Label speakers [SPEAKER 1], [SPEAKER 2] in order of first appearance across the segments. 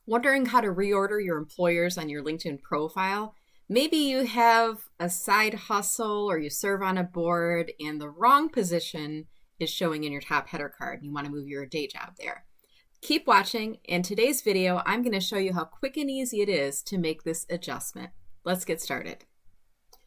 [SPEAKER 1] Wondering how to reorder your employers on your LinkedIn profile? Maybe you have a side hustle or you serve on a board and the wrong position is showing in your top header card. You want to move your day job there. Keep watching. In today's video, I'm going to show you how quick and easy it is to make this adjustment. Let's get started.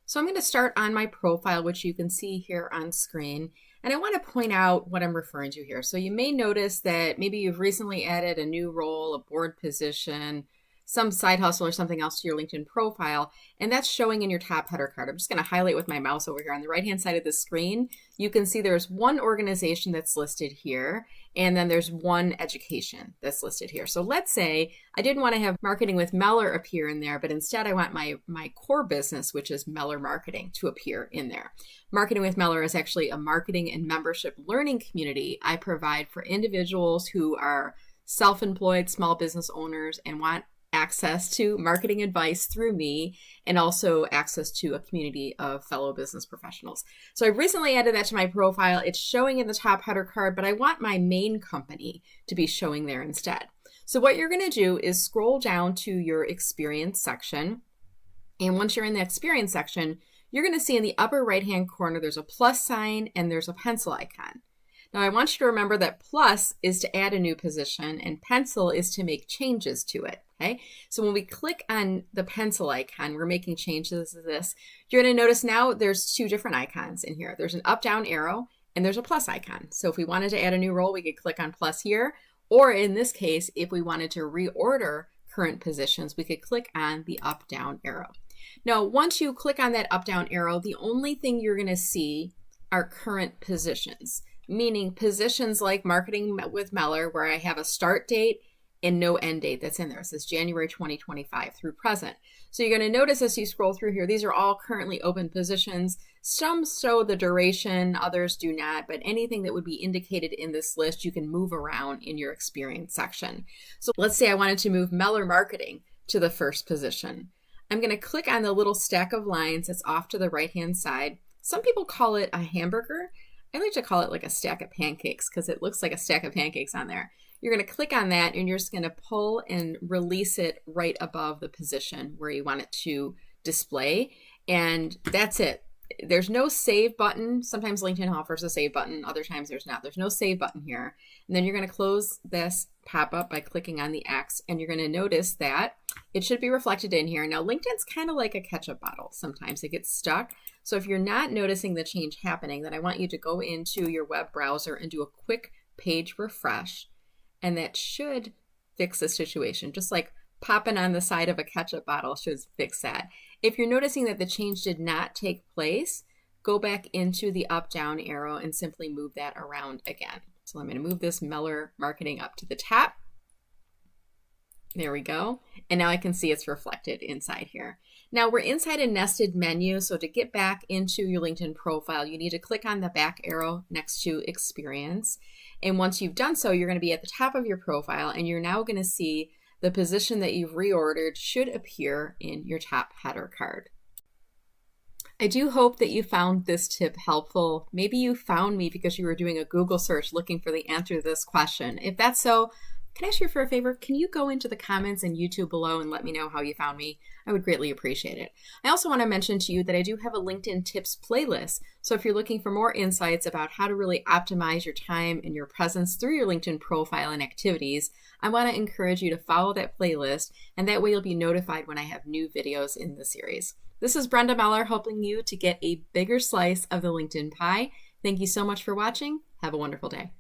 [SPEAKER 1] So I'm going to start on my profile, which you can see here on screen. And I want to point out what I'm referring to here. So you may notice that maybe you've recently added a new role, a board position, some side hustle or something else to your LinkedIn profile, and that's showing in your top header card. I'm just going to highlight with my mouse over here on the right-hand side of the screen. You can see there's one organization that's listed here, and then there's one education that's listed here. So let's say I didn't want to have Marketing with Meller appear in there, but instead I want my core business, which is Meller Marketing, to appear in there. Marketing with Meller is actually a marketing and membership learning community I provide for individuals who are self-employed small business owners and want access to marketing advice through me and also access to a community of fellow business professionals. So I recently added that to my profile. It's showing in the top header card, but I want my main company to be showing there instead. So what you're going to do is scroll down to your experience section. And once you're in the experience section, you're going to see in the upper right-hand corner, there's a plus sign and there's a pencil icon. Now I want you to remember that plus is to add a new position and pencil is to make changes to it. Okay, so when we click on the pencil icon, we're making changes to this. You're going to notice now there's two different icons in here. There's an up-down arrow and there's a plus icon. So if we wanted to add a new role, we could click on plus here. Or in this case, if we wanted to reorder current positions, we could click on the up-down arrow. Now, once you click on that up-down arrow, the only thing you're going to see are current positions, meaning positions like Marketing with Meller, where I have a start date and no end date that's in there. It says January 2025 through present. So you're going to notice as you scroll through here, these are all currently open positions. Some show the duration, others do not, but anything that would be indicated in this list, you can move around in your experience section. So let's say I wanted to move Meller Marketing to the first position. I'm going to click on the little stack of lines that's off to the right-hand side. Some people call it a hamburger. I like to call it like a stack of pancakes because it looks like a stack of pancakes on there. You're going to click on that and you're just going to pull and release it right above the position where you want it to display. And that's it. There's no save button. Sometimes LinkedIn offers a save button. Other times there's not. There's no save button here. And then you're going to close this pop-up by clicking on the X. And you're going to notice that it should be reflected in here. Now, LinkedIn's kind of like a ketchup bottle. Sometimes it gets stuck. So if you're not noticing the change happening, then I want you to go into your web browser and do a quick page refresh. And that should fix the situation. Just like popping on the side of a ketchup bottle should fix that. If you're noticing that the change did not take place, go back into the up-down arrow and simply move that around again. So I'm going to move this Meller Marketing up to the top. There we go. And now I can see it's reflected inside here. Now we're inside a nested menu. So to get back into your LinkedIn profile, you need to click on the back arrow next to Experience. And once you've done so, you're going to be at the top of your profile and you're now going to see the position that you've reordered should appear in your top header card. I do hope that you found this tip helpful. Maybe you found me because you were doing a Google search looking for the answer to this question. If that's so, can I ask you for a favor? Can you go into the comments and YouTube below and let me know how you found me? I would greatly appreciate it. I also want to mention to you that I do have a LinkedIn tips playlist. So if you're looking for more insights about how to really optimize your time and your presence through your LinkedIn profile and activities, I want to encourage you to follow that playlist, and that way you'll be notified when I have new videos in the series. This is Brenda Meller, helping you to get a bigger slice of the LinkedIn pie. Thank you so much for watching. Have a wonderful day.